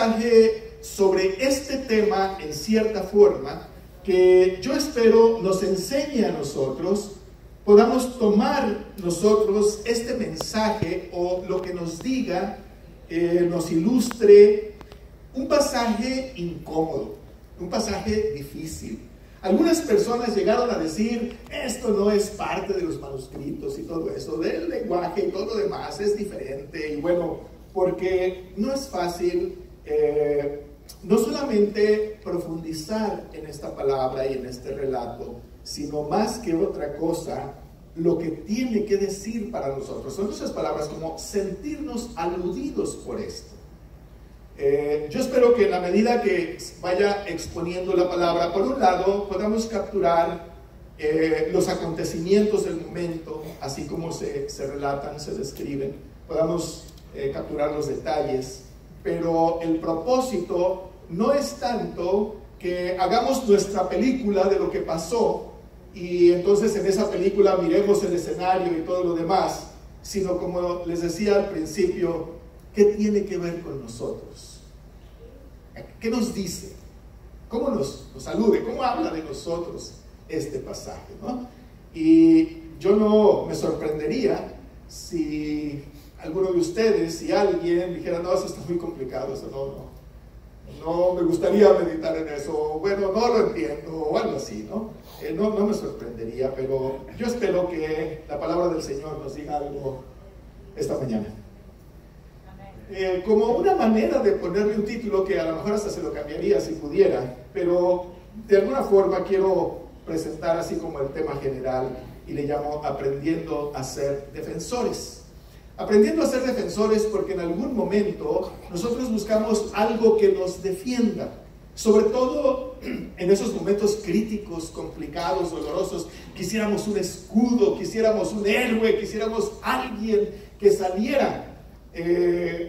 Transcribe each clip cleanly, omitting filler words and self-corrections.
pasaje sobre este tema en cierta forma que yo espero nos enseñe a nosotros, podamos tomar nosotros este mensaje o lo que nos diga, nos ilustre un pasaje incómodo, un pasaje difícil. Algunas personas llegaron a decir, esto no es parte de los manuscritos y todo eso, del lenguaje y todo lo demás es diferente. Y bueno, porque no es fácil no solamente profundizar en esta palabra y en este relato, sino más que otra cosa, lo que tiene que decir para nosotros. Son esas palabras como sentirnos aludidos por esto. Yo espero que en la medida que vaya exponiendo la palabra, por un lado, podamos capturar los acontecimientos del momento, así como se relatan, se describen, podamos capturar los detalles, pero el propósito no es tanto que hagamos nuestra película de lo que pasó y entonces en esa película miremos el escenario y todo lo demás, sino como les decía al principio, ¿qué tiene que ver con nosotros? ¿Qué nos dice? ¿Cómo nos alude? ¿Cómo habla de nosotros este pasaje, ¿no? Y yo no me sorprendería si alguno de ustedes, si alguien dijera, no, eso está muy complicado, eso no me gustaría meditar en eso, bueno, no lo entiendo, o algo así, ¿no? No me sorprendería, pero yo espero que la palabra del Señor nos diga algo esta mañana. Como una manera de ponerle un título que a lo mejor hasta se lo cambiaría si pudiera, pero de alguna forma quiero presentar así como el tema general y le llamo Aprendiendo a ser defensores. Aprendiendo a ser defensores porque en algún momento nosotros buscamos algo que nos defienda, sobre todo en esos momentos críticos, complicados, dolorosos. Quisiéramos un escudo, quisiéramos un héroe, quisiéramos alguien que saliera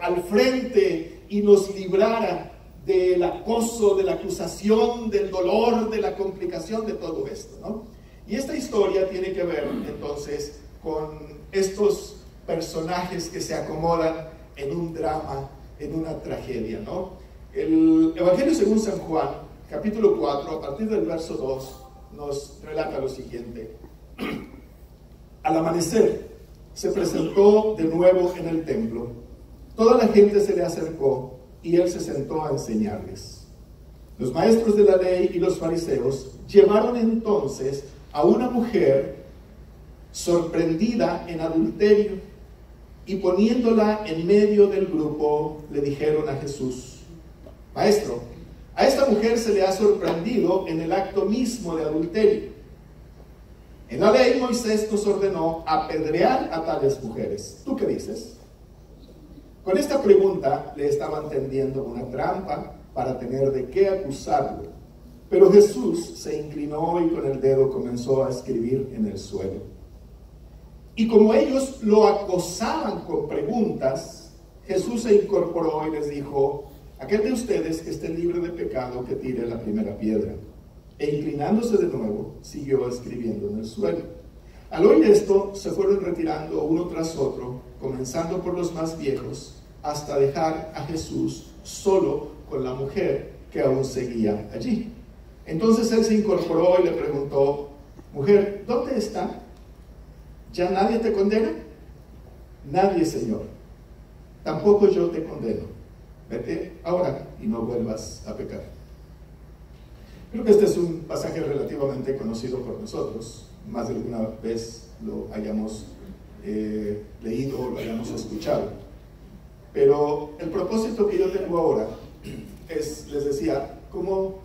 al frente y nos librara del acoso, de la acusación, del dolor, de la complicación de todo esto, ¿no? Y esta historia tiene que ver entonces con estos personajes que se acomodan en un drama, en una tragedia, ¿no? El Evangelio según San Juan, capítulo 4, a partir del verso 2, nos relata lo siguiente. Al amanecer, se presentó de nuevo en el templo. Toda la gente se le acercó y él se sentó a enseñarles. Los maestros de la ley y los fariseos llevaron entonces a una mujer sorprendida en adulterio y poniéndola en medio del grupo le dijeron a Jesús: Maestro, a esta mujer se le ha sorprendido en el acto mismo de adulterio. En la ley Moisés nos ordenó apedrear a tales mujeres. ¿Tú qué dices? Con esta pregunta le estaban tendiendo una trampa para tener de qué acusarlo. Pero Jesús se inclinó y con el dedo comenzó a escribir en el suelo. Y como ellos lo acosaban con preguntas, Jesús se incorporó y les dijo: aquel de ustedes que esté libre de pecado, que tire la primera piedra. E inclinándose de nuevo, siguió escribiendo en el suelo. Al oír esto, se fueron retirando uno tras otro, comenzando por los más viejos, hasta dejar a Jesús solo con la mujer que aún seguía allí. Entonces él se incorporó y le preguntó: mujer, ¿dónde está? ¿Ya nadie te condena? Nadie, Señor. Tampoco yo te condeno. Vete ahora y no vuelvas a pecar. Creo que este es un pasaje relativamente conocido por nosotros. Más de alguna vez lo hayamos leído o lo hayamos escuchado. Pero el propósito que yo tengo ahora es, les decía, cómo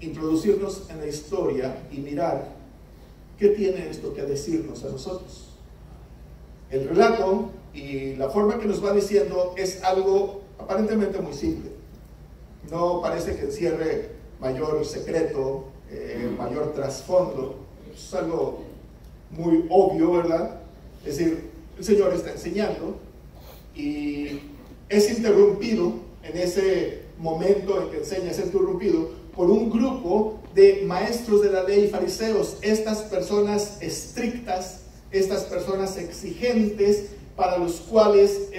introducirnos en la historia y mirar qué tiene esto que decirnos a nosotros. El relato y la forma que nos va diciendo es algo aparentemente muy simple. No parece que encierre mayor secreto, mayor trasfondo. Es algo muy obvio, ¿verdad? Es decir, el Señor está enseñando y es interrumpido en ese momento en que enseña, es interrumpido por un grupo de maestros de la ley y fariseos, estas personas estrictas, estas personas exigentes, para los cuales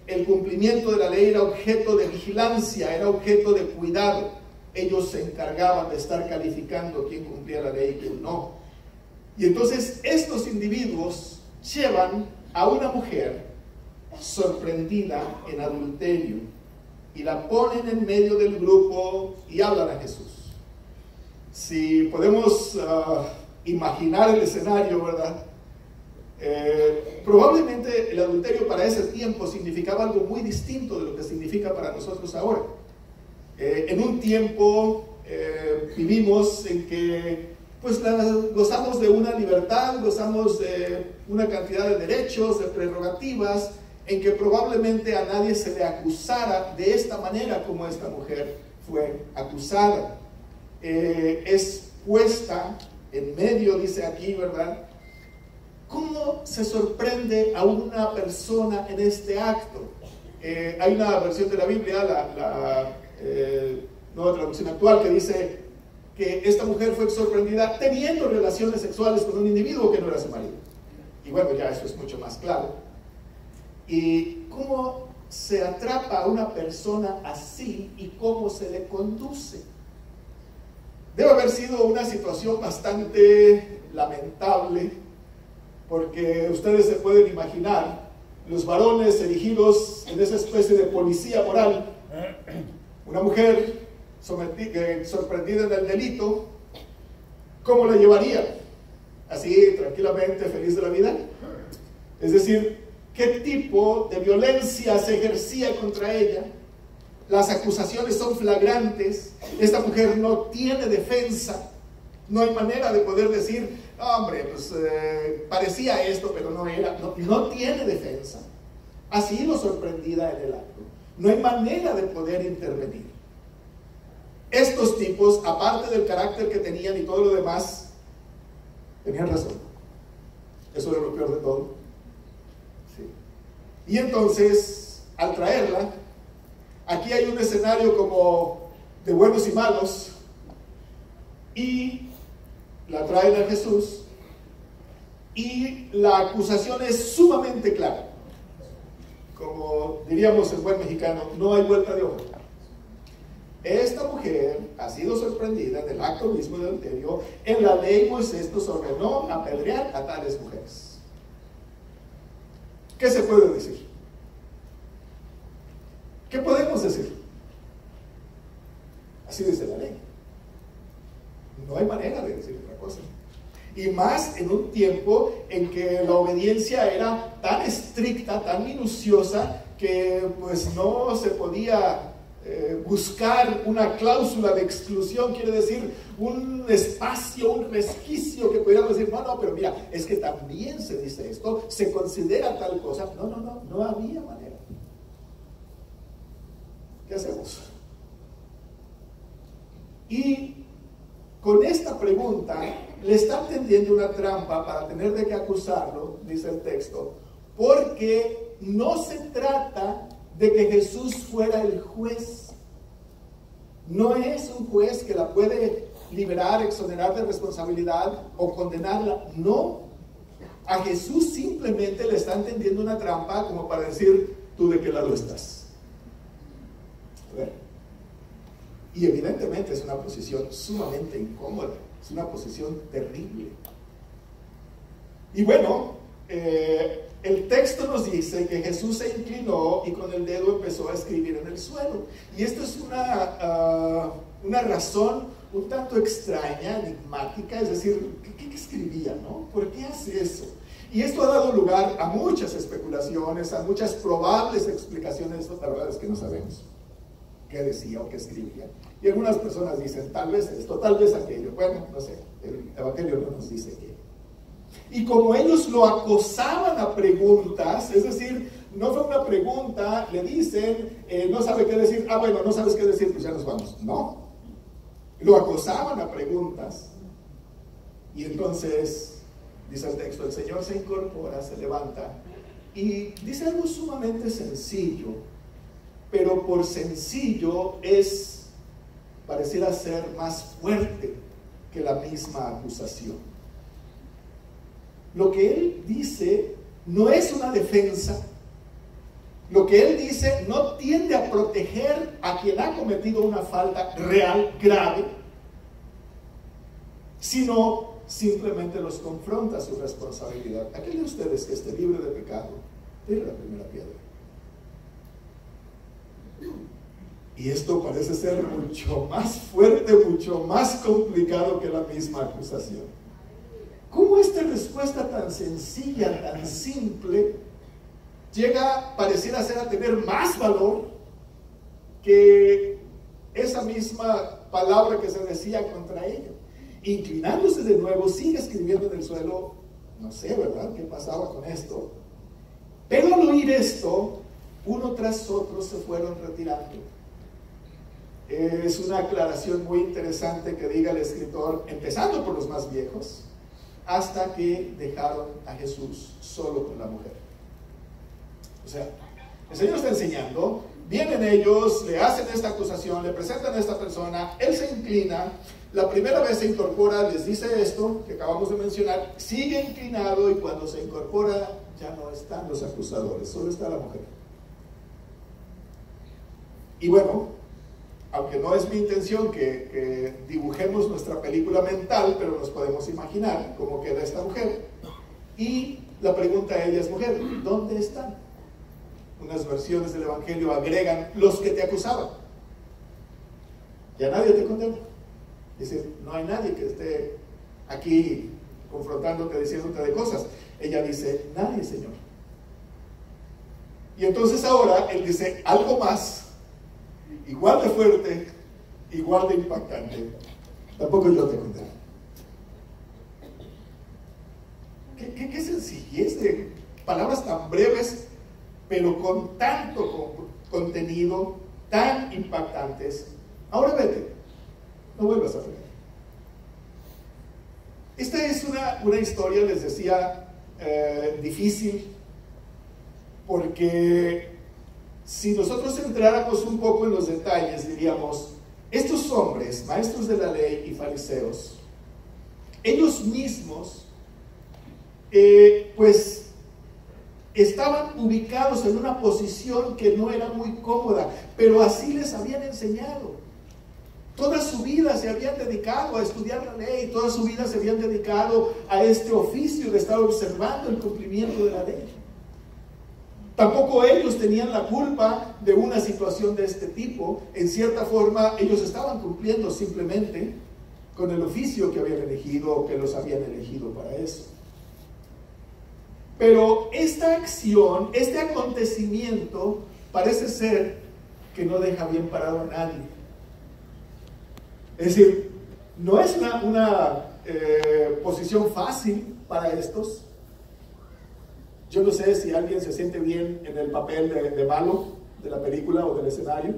el cumplimiento de la ley era objeto de vigilancia, era objeto de cuidado. Ellos se encargaban de estar calificando quién cumplía la ley y quién no. Y entonces estos individuos llevan a una mujer sorprendida en adulterio y la ponen en medio del grupo y hablan a Jesús. Si podemos imaginar el escenario, ¿verdad? Probablemente el adulterio para ese tiempo significaba algo muy distinto de lo que significa para nosotros ahora. En un tiempo vivimos en que pues gozamos de una libertad, gozamos de una cantidad de derechos, de prerrogativas, en que probablemente a nadie se le acusara de esta manera como esta mujer fue acusada. Es puesta en medio, dice aquí, ¿verdad? ¿Cómo se sorprende a una persona en este acto? Hay una versión de la Biblia, la nueva traducción actual, que dice que esta mujer fue sorprendida teniendo relaciones sexuales con un individuo que no era su marido. Y bueno, ya eso es mucho más claro. ¿Y cómo se atrapa a una persona así y cómo se le conduce? Debe haber sido una situación bastante lamentable, porque ustedes se pueden imaginar los varones erigidos en esa especie de policía moral, una mujer sorprendida en el delito, ¿cómo la llevaría? ¿Así, tranquilamente, feliz de la vida? Es decir, ¿qué tipo de violencia se ejercía contra ella? Las acusaciones son flagrantes, esta mujer no tiene defensa, no hay manera de poder decir, hombre, pues parecía esto, pero no era, no tiene defensa. Ha sido sorprendida en el acto, no hay manera de poder intervenir. Estos tipos, aparte del carácter que tenían y todo lo demás, tenían razón. Eso era lo peor de todo. Sí. Y entonces, al traerla, aquí hay un escenario como de buenos y malos, y la traen a Jesús, y la acusación es sumamente clara. Como diríamos en buen mexicano, no hay vuelta de hoja. Esta mujer ha sido sorprendida en el acto mismo de adulterio. En la ley Moisés nos ordenó apedrear a tales mujeres. ¿Qué se puede decir? ¿Qué podemos decir? Así dice la ley. No hay manera de decir otra cosa. Y más en un tiempo en que la obediencia era tan estricta, tan minuciosa, que pues no se podía buscar una cláusula de exclusión, quiere decir un espacio, un resquicio que pudiéramos decir, no, pero mira, es que también se dice esto, se considera tal cosa. No había manera. ¿Qué hacemos? Y con esta pregunta le están tendiendo una trampa para tener de qué acusarlo, dice el texto, porque no se trata de que Jesús fuera el juez. No es un juez que la puede liberar, exonerar de responsabilidad o condenarla. No. A Jesús simplemente le están tendiendo una trampa como para decir, ¿tú de qué lado estás? A ver. Y evidentemente es una posición sumamente incómoda, es una posición terrible. Y bueno, el texto nos dice que Jesús se inclinó y con el dedo empezó a escribir en el suelo. Y esto es una razón un tanto extraña, enigmática, es decir, ¿qué escribía, no? ¿Por qué hace eso? Y esto ha dado lugar a muchas especulaciones, a muchas probables explicaciones. La verdad es que no sabemos qué decía o qué escribía. Y algunas personas dicen, tal vez esto, tal vez aquello. Bueno, no sé, el Evangelio no nos dice qué. Y como ellos lo acosaban a preguntas, es decir, no fue una pregunta, le dicen, no sabe qué decir, bueno, no sabes qué decir, pues ya nos vamos. No, lo acosaban a preguntas. Y entonces, dice el texto, el Señor se incorpora, se levanta y dice algo sumamente sencillo, pero por sencillo pareciera ser más fuerte que la misma acusación. Lo que él dice no es una defensa, Lo que él dice no tiende a proteger a quien ha cometido una falta real, grave, sino simplemente los confronta a su responsabilidad. Aquel de ustedes que esté libre de pecado, tire la primera piedra. Y esto parece ser mucho más fuerte, mucho más complicado que la misma acusación. ¿Cómo esta respuesta tan sencilla, tan simple, pareciera ser a tener más valor que esa misma palabra que se decía contra ella? Inclinándose de nuevo, sigue escribiendo en el suelo. No sé, ¿verdad?, qué pasaba con esto. Pero al oír esto, uno tras otro se fueron retirando. Es una aclaración muy interesante que diga el escritor, empezando por los más viejos, hasta que dejaron a Jesús solo con la mujer. O sea, el Señor está enseñando, vienen ellos, le hacen esta acusación, le presentan a esta persona, él se inclina, la primera vez se incorpora, les dice esto que acabamos de mencionar, sigue inclinado, y cuando se incorpora ya no están los acusadores, solo está la mujer. Y bueno, aunque no es mi intención que dibujemos nuestra película mental, pero nos podemos imaginar cómo queda esta mujer. Y la pregunta a ella es, mujer, ¿dónde están? Unas versiones del Evangelio agregan, los que te acusaban. Ya nadie te condena. Dice, no hay nadie que esté aquí confrontándote, diciéndote de cosas. Ella dice, nadie, Señor. Y entonces ahora él dice algo más, igual de fuerte, igual de impactante. Tampoco yo te condeno. Qué sencillez de palabras tan breves, pero con tanto contenido, tan impactantes. Ahora vete, no vuelvas a pecar. Esta es una historia, les decía, difícil, porque si nosotros entráramos un poco en los detalles, diríamos, estos hombres, maestros de la ley y fariseos, ellos mismos, pues, estaban ubicados en una posición que no era muy cómoda, pero así les habían enseñado. Toda su vida se habían dedicado a estudiar la ley, toda su vida se habían dedicado a este oficio de estar observando el cumplimiento de la ley. Tampoco ellos tenían la culpa de una situación de este tipo. En cierta forma, ellos estaban cumpliendo simplemente con el oficio que habían elegido o que los habían elegido para eso. Pero esta acción, este acontecimiento, parece ser que no deja bien parado a nadie. Es decir, no es una posición fácil para estos. Yo no sé si alguien se siente bien en el papel de malo de la película o del escenario.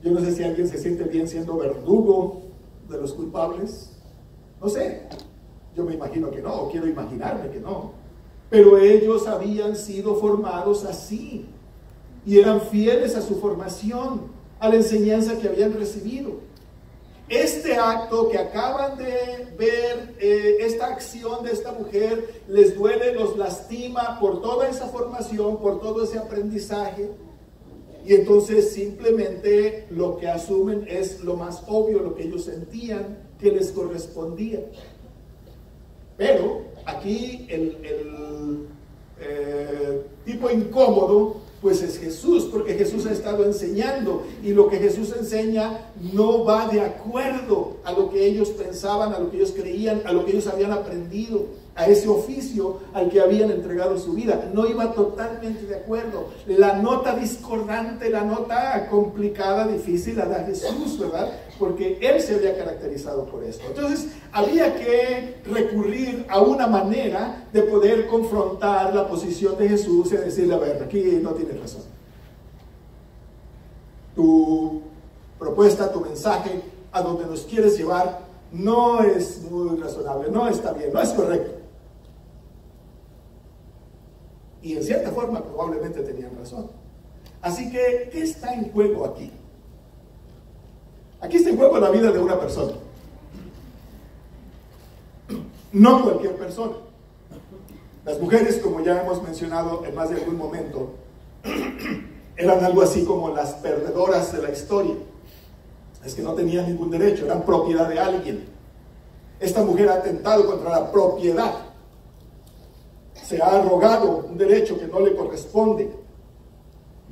Yo no sé si alguien se siente bien siendo verdugo de los culpables. No sé. Yo me imagino que no, o quiero imaginarme que no. Pero ellos habían sido formados así y eran fieles a su formación, a la enseñanza que habían recibido. Este acto que acaban de ver, esta acción de esta mujer, les duele, los lastima por toda esa formación, por todo ese aprendizaje. Y entonces simplemente lo que asumen es lo más obvio, lo que ellos sentían que les correspondía. Pero aquí el tipo incómodo pues es Jesús, porque Jesús ha estado enseñando, y lo que Jesús enseña no va de acuerdo a lo que ellos pensaban, a lo que ellos creían, a lo que ellos habían aprendido, a ese oficio al que habían entregado su vida. No iba totalmente de acuerdo. La nota discordante, la nota complicada, difícil, la da Jesús, ¿verdad? Porque él se había caracterizado por esto. Entonces había que recurrir a una manera de poder confrontar la posición de Jesús y decirle, a ver, aquí no tienes razón. Tu propuesta, tu mensaje, a donde nos quieres llevar, no es muy razonable, no está bien, no es correcto. Y en cierta forma probablemente tenían razón. Así que, ¿qué está en juego aquí? Aquí está en juego la vida de una persona. No cualquier persona. Las mujeres, como ya hemos mencionado en más de algún momento, eran algo así como las perdedoras de la historia. Es que no tenían ningún derecho, eran propiedad de alguien. Esta mujer ha atentado contra la propiedad. Se ha arrogado un derecho que no le corresponde.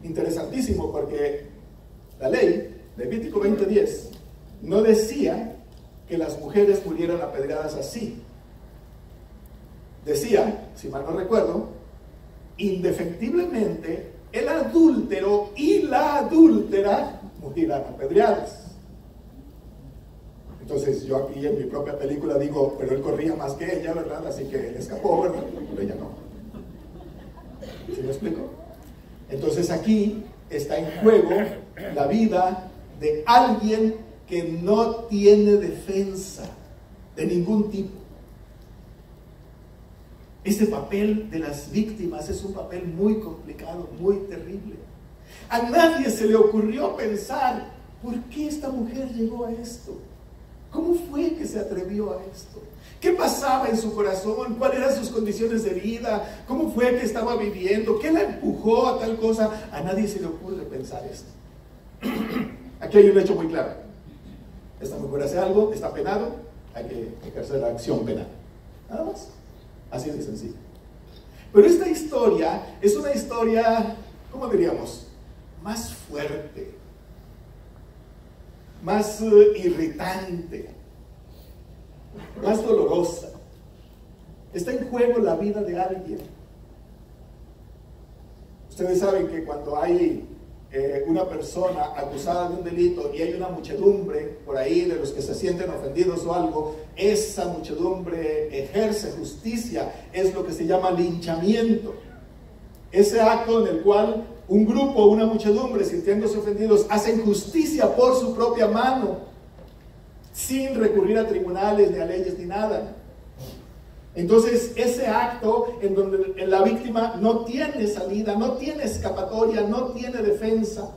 Interesantísimo, porque la ley, Levítico 20:10, no decía que las mujeres murieran apedreadas así. Decía, si mal no recuerdo, indefectiblemente el adúltero y la adúltera morirán apedreadas. Entonces yo aquí en mi propia película digo, pero él corría más que ella, ¿verdad? Así que él escapó, ¿verdad? Pero ella no. ¿Sí me explico? Entonces aquí está en juego la vida de alguien que no tiene defensa de ningún tipo. Ese papel de las víctimas es un papel muy complicado, muy terrible. A nadie se le ocurrió pensar, ¿por qué esta mujer llegó a esto? ¿Cómo fue que se atrevió a esto? ¿Qué pasaba en su corazón? ¿Cuáles eran sus condiciones de vida? ¿Cómo fue que estaba viviendo? ¿Qué la empujó a tal cosa? A nadie se le ocurre pensar esto. Aquí hay un hecho muy claro. Esta mujer hace algo, está penado, hay que ejercer la acción penal. Nada más. Así de sencillo. Pero esta historia es una historia, ¿cómo diríamos? Más fuerte, más irritante, más dolorosa. Está en juego la vida de alguien. Ustedes saben que cuando hay una persona acusada de un delito y hay una muchedumbre por ahí de los que se sienten ofendidos o algo, esa muchedumbre ejerce justicia, es lo que se llama linchamiento. Ese acto en el cual un grupo, una muchedumbre, sintiéndose ofendidos, hacen justicia por su propia mano, sin recurrir a tribunales, ni a leyes, ni nada. Entonces, ese acto en donde la víctima no tiene salida, no tiene escapatoria, no tiene defensa,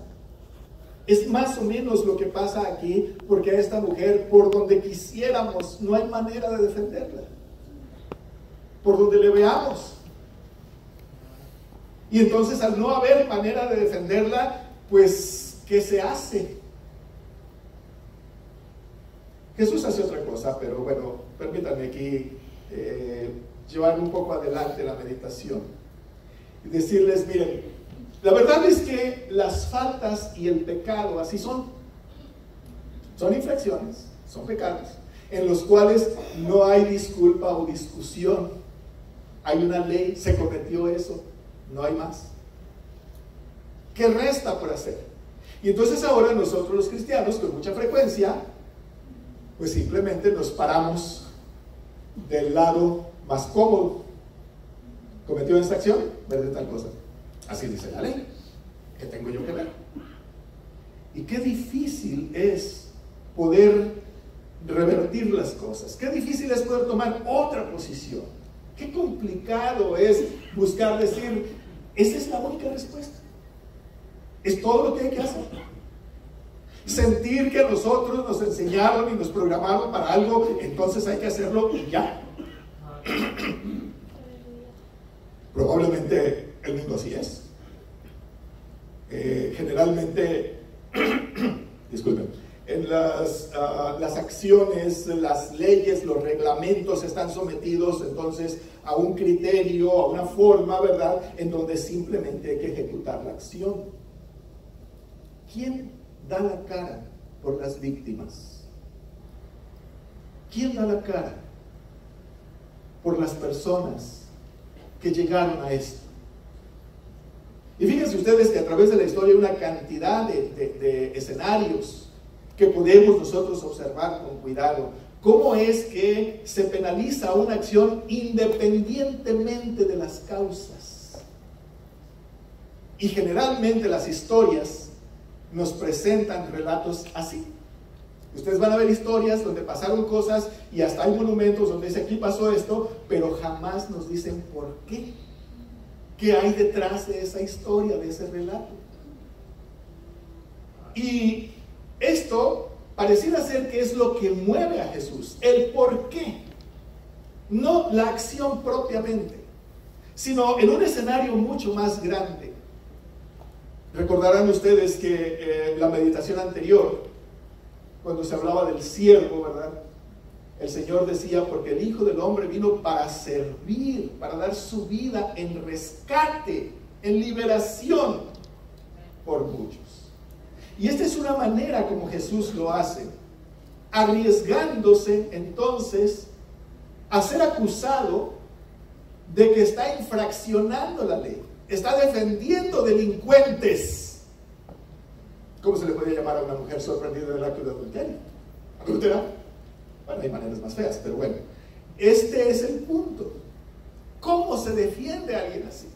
es más o menos lo que pasa aquí, porque a esta mujer, por donde quisiéramos, no hay manera de defenderla. Por donde le veamos. Y entonces, al no haber manera de defenderla, pues, ¿qué se hace? Jesús hace otra cosa, pero bueno, permítanme aquí llevar un poco adelante la meditación y decirles, miren, la verdad es que las faltas y el pecado así son infracciones, son pecados en los cuales no hay disculpa o discusión. Hay una ley, se cometió eso, no hay más. ¿Qué resta por hacer? Y entonces ahora nosotros los cristianos con mucha frecuencia pues simplemente nos paramos del lado más cómodo. ¿Cometió esta acción? Ver de tal cosa. Así dice la ley. ¿Qué tengo yo que ver? Y qué difícil es poder revertir las cosas. Qué difícil es poder tomar otra posición. Qué complicado es buscar decir, esa es la única respuesta. Es todo lo que hay que hacer. Sentir que a nosotros nos enseñaron y nos programaron para algo, entonces hay que hacerlo y ya. Probablemente el mundo así es. Generalmente, disculpen, en las acciones, las leyes, los reglamentos están sometidos entonces a un criterio, a una forma, ¿verdad?, en donde simplemente hay que ejecutar la acción. ¿Quién da la cara por las víctimas? ¿Quién da la cara por las personas que llegaron a esto? Y fíjense ustedes que a través de la historia hay una cantidad de escenarios que podemos nosotros observar con cuidado. ¿Cómo es que se penaliza una acción independientemente de las causas? Y generalmente las historias nos presentan relatos así. Ustedes van a ver historias donde pasaron cosas y hasta hay monumentos donde dice aquí pasó esto, pero jamás nos dicen por qué. ¿Qué hay detrás de esa historia, de ese relato? Y esto pareciera ser que es lo que mueve a Jesús, el por qué. No la acción propiamente, sino en un escenario mucho más grande. Recordarán ustedes que la meditación anterior, cuando se hablaba del siervo, ¿verdad? El Señor decía, porque el Hijo del Hombre vino para servir, para dar su vida en rescate, en liberación por muchos. Y esta es una manera como Jesús lo hace, arriesgándose entonces a ser acusado de que está infraccionando la ley, está defendiendo delincuentes. ¿Cómo se le puede llamar a una mujer sorprendida del acto de adulterio? ¿Adúltera? Bueno, hay maneras más feas, pero bueno, este es el punto. ¿Cómo se defiende a alguien así?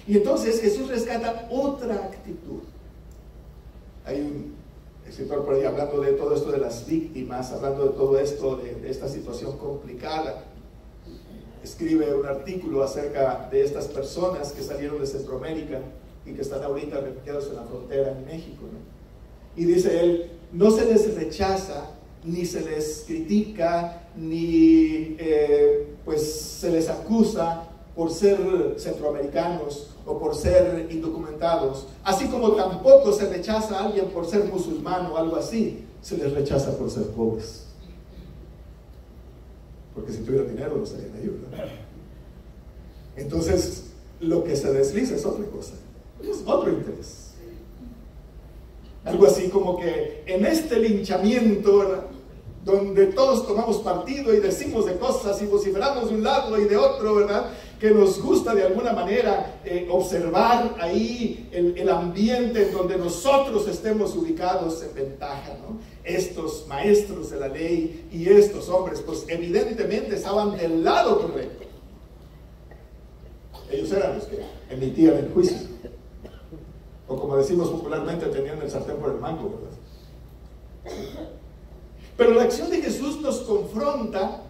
Y entonces Jesús rescata otra actitud. Hay un escritor por ahí hablando de todo esto de las víctimas, hablando de todo esto, de esta situación complicada. Escribe un artículo acerca de estas personas que salieron de Centroamérica y que están ahorita refugiados en la frontera en México, ¿no? Y dice él, no se les rechaza, ni se les critica, ni pues se les acusa por ser centroamericanos o por ser indocumentados, así como tampoco se rechaza a alguien por ser musulmán o algo así, se les rechaza por ser pobres. Porque si tuvieran dinero no estarían ahí, ¿verdad? Entonces, lo que se desliza es otra cosa, es otro interés. Algo así como que en este linchamiento, ¿verdad?, donde todos tomamos partido y decimos de cosas y vociferamos de un lado y de otro, ¿verdad?, que nos gusta de alguna manera observar ahí el ambiente en donde nosotros estemos ubicados en ventaja, ¿no? Estos maestros de la ley y estos hombres, pues evidentemente estaban del lado correcto. Ellos eran los que emitían el juicio. O como decimos popularmente, tenían el sartén por el mango, ¿verdad? Pero la acción de Jesús nos confronta,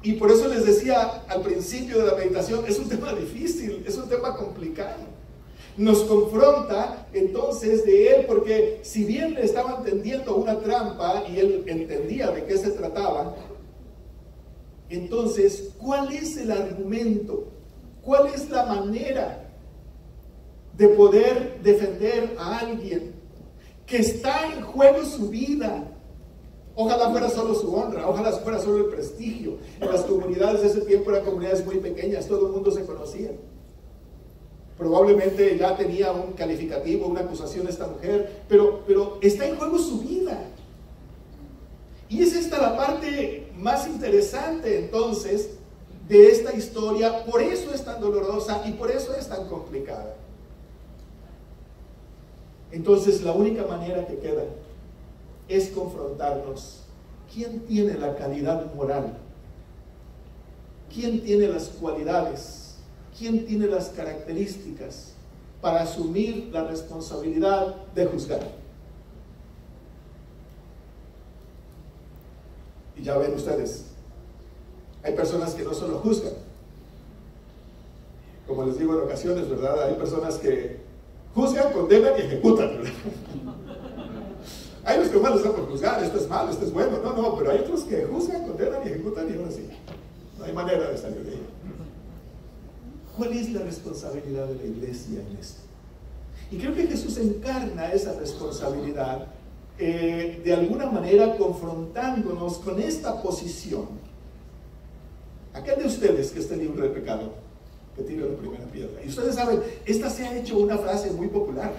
y por eso les decía al principio de la meditación, es un tema difícil, es un tema complicado. Nos confronta entonces de él, porque si bien le estaban tendiendo una trampa y él entendía de qué se trataba, entonces, ¿cuál es el argumento? ¿Cuál es la manera de poder defender a alguien que está en juego su vida? Ojalá fuera solo su honra, ojalá fuera solo el prestigio. En las comunidades de ese tiempo eran comunidades muy pequeñas, todo el mundo se conocía. Probablemente ya tenía un calificativo, una acusación esta mujer, pero está en juego su vida. Y es esta la parte más interesante entonces de esta historia, por eso es tan dolorosa y por eso es tan complicada. Entonces la única manera que queda es confrontarnos. ¿Quién tiene la calidad moral? ¿Quién tiene las cualidades? ¿Quién tiene las características para asumir la responsabilidad de juzgar? Y ya ven ustedes, hay personas que no solo juzgan, como les digo en ocasiones, ¿verdad? Hay personas que juzgan, condenan y ejecutan, ¿verdad? Hay los que más les da por juzgar, esto es malo, esto es bueno, no, pero hay otros que juzgan, condenan y ejecutan y ahora sí, no hay manera de salir de ello. ¿Cuál es la responsabilidad de la iglesia en esto? Y creo que Jesús encarna esa responsabilidad de alguna manera confrontándonos con esta posición. Aquel de ustedes que esté libre de pecado, que tire la primera piedra. Y ustedes saben, esta se ha hecho una frase muy popular.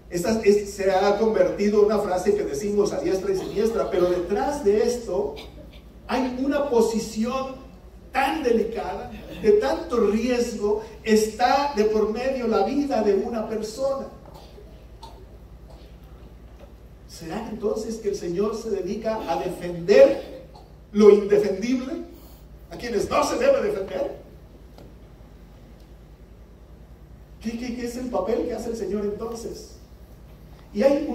Se ha convertido en una frase que decimos a diestra y siniestra, pero detrás de esto hay una posición tan delicada, de tanto riesgo, está de por medio la vida de una persona. ¿Será entonces que el Señor se dedica a defender lo indefendible? ¿A quienes no se debe defender? ¿Qué es el papel que hace el Señor entonces? Y hay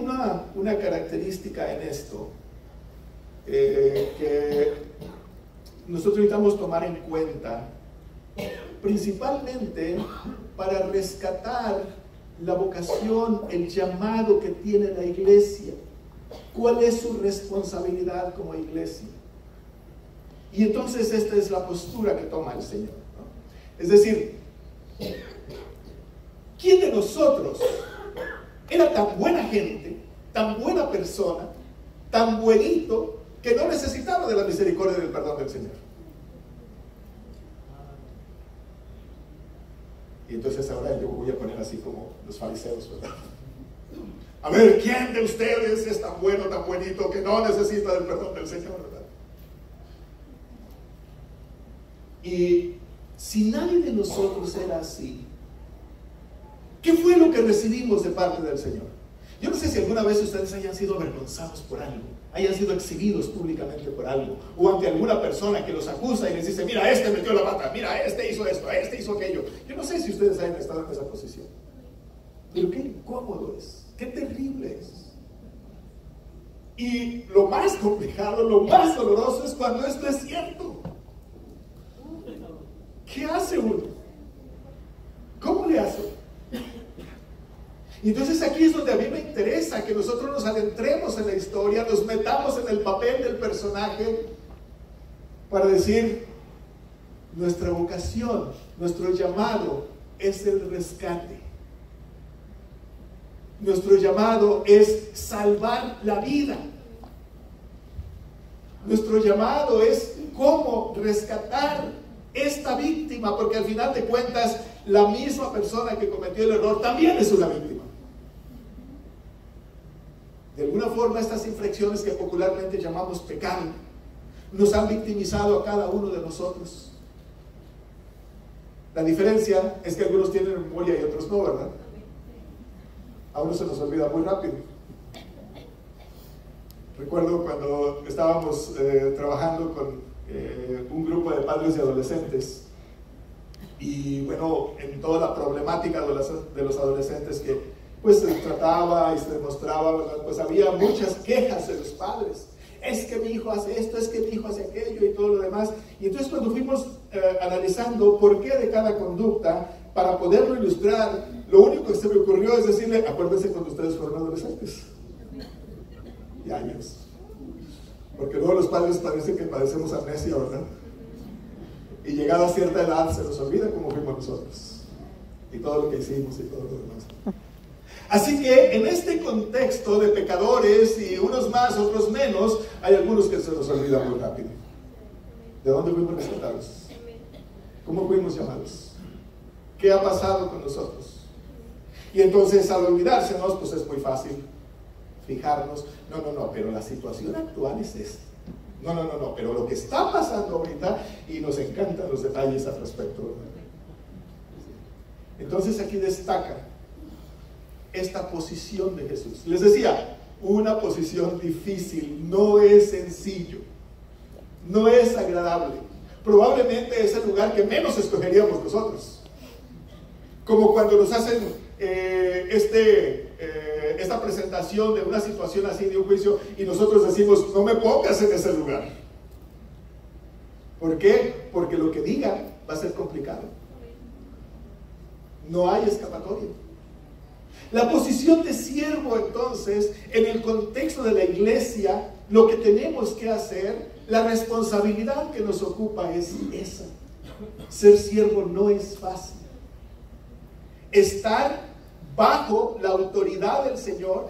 una característica en esto que nosotros necesitamos tomar en cuenta, principalmente para rescatar la vocación, el llamado que tiene la iglesia. ¿Cuál es su responsabilidad como iglesia? Y entonces esta es la postura que toma el Señor, ¿no? Es decir, ¿quién de nosotros Era tan buena gente, tan buena persona, tan buenito, que no necesitaba de la misericordia y del perdón del Señor. Y entonces ahora yo voy a poner así como los fariseos, ¿verdad? A ver, ¿quién de ustedes es tan bueno, tan buenito, que no necesita del perdón del Señor, verdad? Y si nadie de nosotros era así, ¿qué fue lo que recibimos de parte del Señor? Yo no sé si alguna vez ustedes hayan sido avergonzados por algo, hayan sido exhibidos públicamente por algo, o ante alguna persona que los acusa y les dice, mira, este metió la pata, mira, este hizo esto, este hizo aquello. Yo no sé si ustedes hayan estado en esa posición, pero qué incómodo es, qué terrible es. Y lo más complicado, lo más doloroso es cuando esto es cierto. ¿Qué hace uno? ¿Cómo le hace? Y entonces aquí es donde a mí me interesa que nosotros nos adentremos en la historia, nos metamos en el papel del personaje para decir, nuestra vocación, nuestro llamado es el rescate. Nuestro llamado es salvar la vida. Nuestro llamado es cómo rescatar esta víctima, porque al final de cuentas la misma persona que cometió el error también es una víctima. De alguna forma estas infracciones que popularmente llamamos pecado nos han victimizado a cada uno de nosotros. La diferencia es que algunos tienen memoria y otros no, ¿verdad? A uno se nos olvida muy rápido. Recuerdo cuando estábamos trabajando con un grupo de padres y adolescentes, y bueno, en toda la problemática de los adolescentes que pues se trataba y se demostraba, ¿verdad? Pues había muchas quejas de los padres. Es que mi hijo hace esto, es que mi hijo hace aquello y todo lo demás. Y entonces cuando fuimos analizando por qué de cada conducta, para poderlo ilustrar, lo único que se me ocurrió es decirle, acuérdense cuando ustedes fueron adolescentes. Y años. Porque luego los padres parece que padecemos amnesia, ¿verdad? Y llegada a cierta edad se nos olvida cómo fuimos nosotros. Y todo lo que hicimos y todo lo demás. Así que en este contexto de pecadores, y unos más, otros menos, hay algunos que se nos olvidan muy rápido. ¿De dónde fuimos rescatados? ¿Cómo fuimos llamados? ¿Qué ha pasado con nosotros? Y entonces al olvidársenos, pues es muy fácil fijarnos, no, pero la situación actual es esta. No, pero lo que está pasando ahorita, y nos encantan los detalles al respecto, ¿verdad? Entonces aquí destaca esta posición de Jesús. Les decía, una posición difícil, no es sencillo, no es agradable. Probablemente es el lugar que menos escogeríamos nosotros. Como cuando nos hacen esta presentación de una situación así, de un juicio, y nosotros decimos, no me pongas en ese lugar. ¿Por qué? Porque lo que digan va a ser complicado. No hay escapatoria. La posición de siervo, entonces, en el contexto de la iglesia, lo que tenemos que hacer, la responsabilidad que nos ocupa es esa. Ser siervo no es fácil. Estar bajo la autoridad del Señor,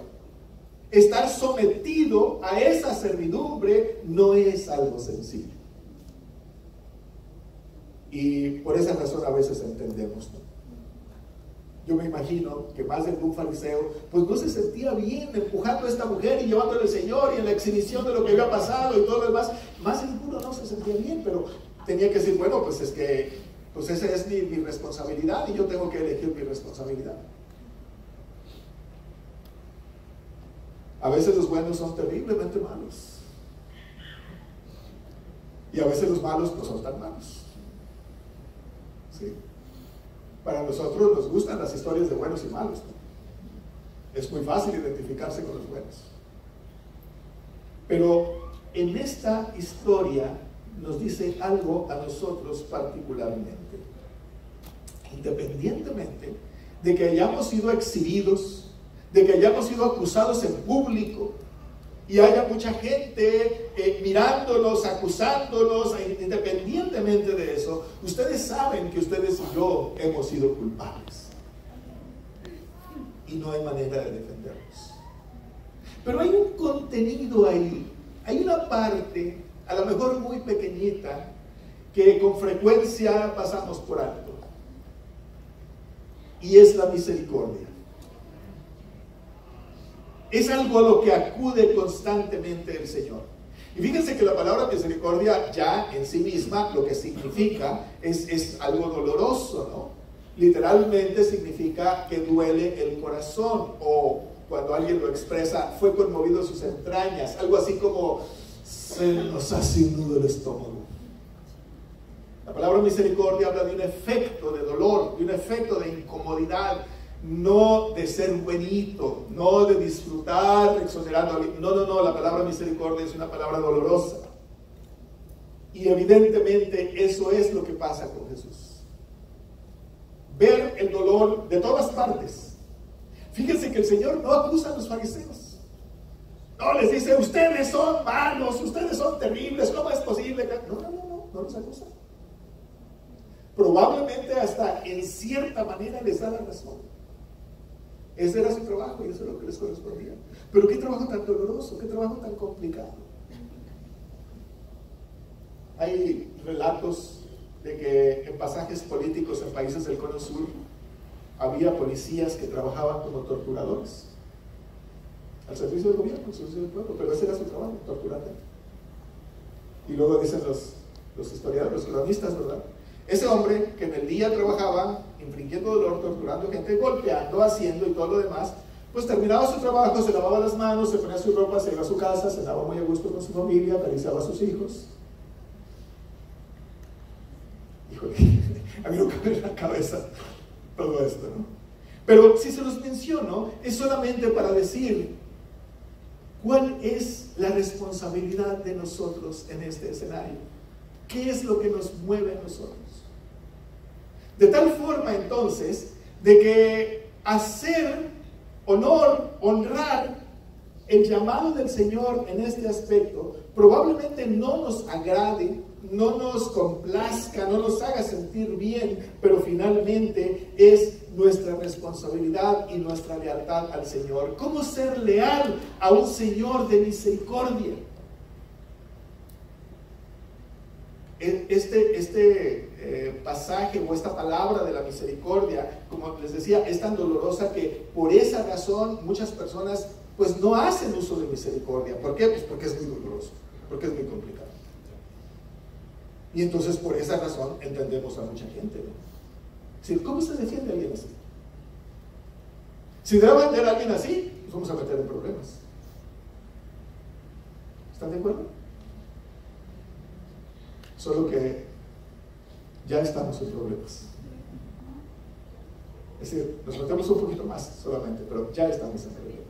estar sometido a esa servidumbre, no es algo sencillo. Y por esa razón a veces entendemos, ¿no? Yo me imagino que más de algún fariseo, pues no se sentía bien empujando a esta mujer y llevándole al Señor y en la exhibición de lo que había pasado y todo lo demás. Más de ninguno no se sentía bien, pero tenía que decir, bueno, pues es que, pues esa es mi responsabilidad y yo tengo que elegir mi responsabilidad. A veces los buenos son terriblemente malos. Y a veces los malos no son tan malos. ¿Sí? Para nosotros nos gustan las historias de buenos y malos, ¿no? Es muy fácil identificarse con los buenos. Pero en esta historia nos dice algo a nosotros particularmente. Independientemente de que hayamos sido exhibidos, de que hayamos sido acusados en público, y haya mucha gente mirándolos, acusándolos, independientemente de eso, ustedes saben que ustedes y yo hemos sido culpables. y no hay manera de defendernos. Pero hay un contenido ahí, hay una parte, a lo mejor muy pequeñita, que con frecuencia pasamos por alto, y es la misericordia. Es algo a lo que acude constantemente el Señor. Y fíjense que la palabra misericordia ya en sí misma lo que significa es algo doloroso, ¿no? Literalmente significa que duele el corazón, o cuando alguien lo expresa, fue conmovido sus entrañas, algo así como se nos hace un nudo el estómago. La palabra misericordia habla de un efecto de dolor, de un efecto de incomodidad, no de ser buenito, no de disfrutar exonerando. No, la palabra misericordia es una palabra dolorosa. Y evidentemente eso es lo que pasa con Jesús. Ver el dolor de todas partes. Fíjense que el Señor no acusa a los fariseos. No les dice, ustedes son malos, ustedes son terribles, ¿cómo es posible? No los acusa. Probablemente hasta en cierta manera les da la razón. Ese era su trabajo y eso es lo que les correspondía. Pero qué trabajo tan doloroso, qué trabajo tan complicado. Hay relatos de que en pasajes políticos en países del Cono Sur había policías que trabajaban como torturadores al servicio del gobierno, al servicio del pueblo, pero ese era su trabajo, torturar. Y luego dicen los historiadores, los cronistas, ¿verdad? Ese hombre que en el día trabajaba infringiendo dolor, torturando gente, golpeando, haciendo y todo lo demás, pues terminaba su trabajo, se lavaba las manos, se ponía su ropa, se iba a su casa, cenaba muy a gusto con su familia, acariciaba a sus hijos. Híjole, a mí no cabe en la cabeza todo esto, ¿no? Pero si se los menciono, es solamente para decir cuál es la responsabilidad de nosotros en este escenario. ¿Qué es lo que nos mueve a nosotros? De tal forma entonces, de que hacer honor, honrar el llamado del Señor en este aspecto, probablemente no nos agrade, no nos complazca, no nos haga sentir bien, pero finalmente es nuestra responsabilidad y nuestra lealtad al Señor. ¿Cómo ser leal a un Señor de misericordia? Este pasaje o esta palabra de la misericordia, como les decía, es tan dolorosa que por esa razón muchas personas pues no hacen uso de misericordia. ¿Por qué? Pues porque es muy doloroso, porque es muy complicado. Y entonces por esa razón entendemos a mucha gente, ¿no? Sí, ¿cómo se defiende a alguien así? Si debe vender a alguien así, nos vamos a meter en problemas. ¿Están de acuerdo? Solo que ya estamos en problemas. Es decir, nos metemos un poquito más solamente, pero ya estamos en problemas.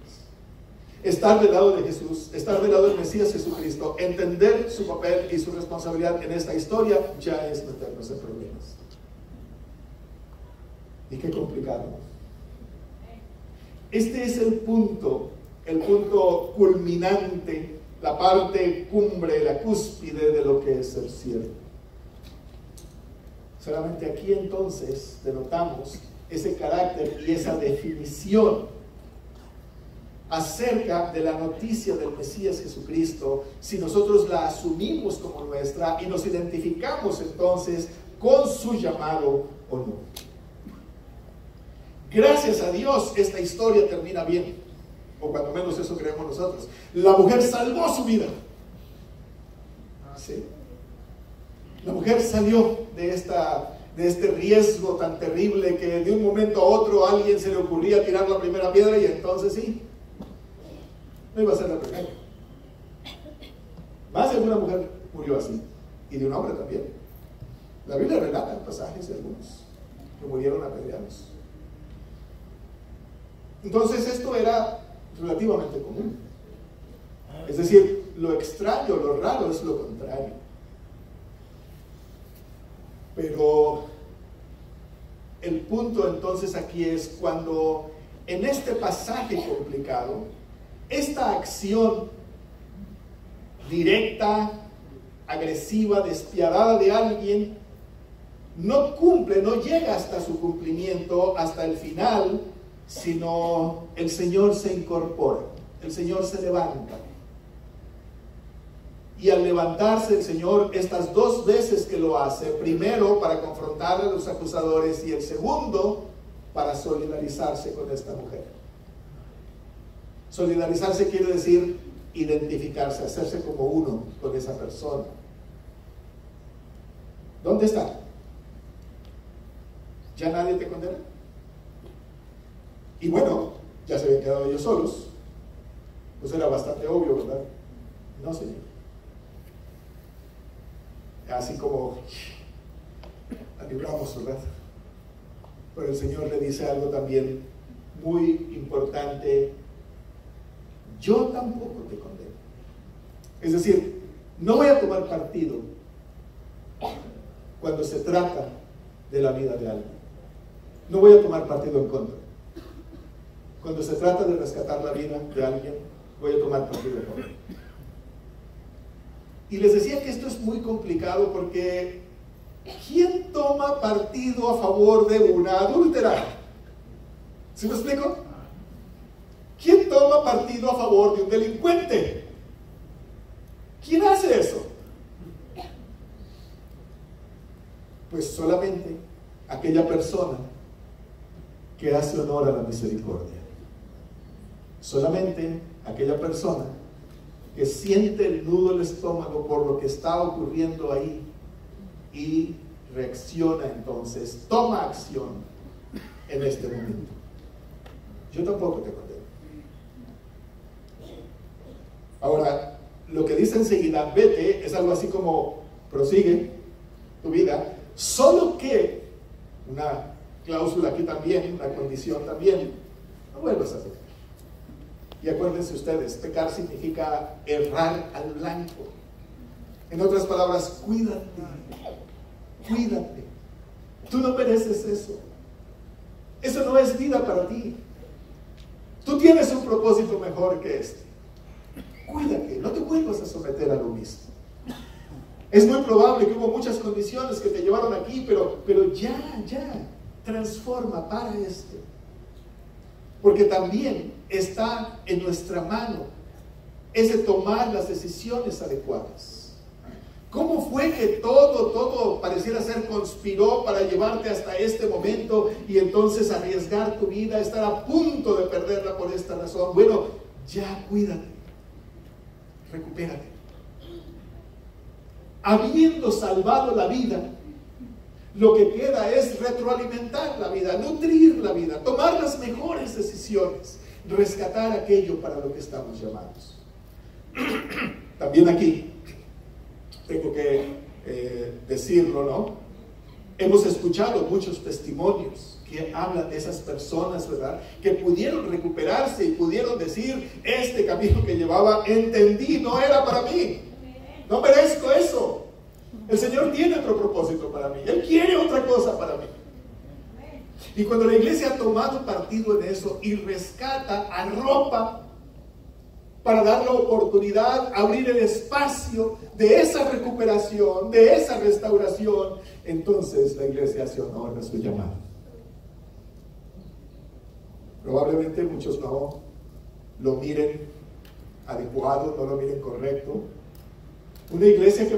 Estar del lado de Jesús, estar del lado del Mesías Jesucristo, entender su papel y su responsabilidad en esta historia, ya es meternos en problemas. Y qué complicado. Este es el punto culminante, la parte cumbre, la cúspide de lo que es ser siervo. Solamente aquí entonces denotamos ese carácter y esa definición acerca de la noticia del Mesías Jesucristo, si nosotros la asumimos como nuestra y nos identificamos entonces con su llamado o no. Gracias a Dios esta historia termina bien, o cuando menos eso creemos nosotros. La mujer salvó su vida. ¿Sí? La mujer salió de este riesgo tan terrible que de un momento a otro a alguien se le ocurría tirar la primera piedra y entonces sí, no iba a ser la primera. Más de una mujer murió así, y de un hombre también. La Biblia relata pasajes de algunos que murieron apedreados. Entonces esto era relativamente común. Es decir, lo extraño, lo raro es lo contrario. Pero el punto entonces aquí es cuando en este pasaje complicado, esta acción directa, agresiva, despiadada de alguien no cumple, no llega hasta su cumplimiento, hasta el final, sino el Señor se incorpora, el Señor se levanta. Y al levantarse el Señor, estas dos veces que lo hace, primero para confrontar a los acusadores y el segundo para solidarizarse con esta mujer. Solidarizarse quiere decir identificarse, hacerse como uno con esa persona. ¿Dónde está? ¿Ya nadie te condena? Y bueno, ya se habían quedado ellos solos. Pues era bastante obvio, ¿verdad? No, Señor. Así como la libramos, ¿verdad? Pero el Señor le dice algo también muy importante: yo tampoco te condeno. Es decir, no voy a tomar partido cuando se trata de la vida de alguien. No voy a tomar partido en contra. Cuando se trata de rescatar la vida de alguien, voy a tomar partido en contra. Y les decía que esto es muy complicado porque ¿quién toma partido a favor de una adúltera? ¿Sí me explico? ¿Quién toma partido a favor de un delincuente? ¿Quién hace eso? Pues solamente aquella persona que hace honor a la misericordia. Solamente aquella persona que siente el nudo del estómago por lo que está ocurriendo ahí y reacciona entonces, toma acción en este momento. Yo tampoco te condeno. Ahora, lo que dice enseguida, vete, es algo así como, prosigue tu vida, solo que, una cláusula aquí también, una condición también, no vuelvas a pecar. Y acuérdense ustedes, pecar significa errar al blanco. En otras palabras, cuídate, cuídate. Tú no mereces eso. Eso no es vida para ti. Tú tienes un propósito mejor que este. Cuídate, no te vuelvas a someter a lo mismo. Es muy probable que hubo muchas condiciones que te llevaron aquí, pero ya, transforma para esto. Porque también está en nuestra mano ese tomar las decisiones adecuadas. ¿Cómo fue que todo pareciera ser conspiró para llevarte hasta este momento y entonces arriesgar tu vida, estar a punto de perderla por esta razón? Bueno, ya cuídate, recupérate. Habiendo salvado la vida, lo que queda es retroalimentar la vida, nutrir la vida, tomar las mejores decisiones, rescatar aquello para lo que estamos llamados. También aquí tengo que decirlo, ¿no? Hemos escuchado muchos testimonios que hablan de esas personas, ¿verdad? Que pudieron recuperarse y pudieron decir, este camino que llevaba, entendí, no era para mí. No merezco eso. El Señor tiene otro propósito para mí. Él quiere otra cosa para mí. Y cuando la iglesia ha tomado partido en eso y rescata, arropa para dar la oportunidad, abrir el espacio de esa recuperación, de esa restauración, entonces la iglesia hace honor a su llamado. Probablemente muchos no lo miren adecuado, no lo miren correcto. Una iglesia que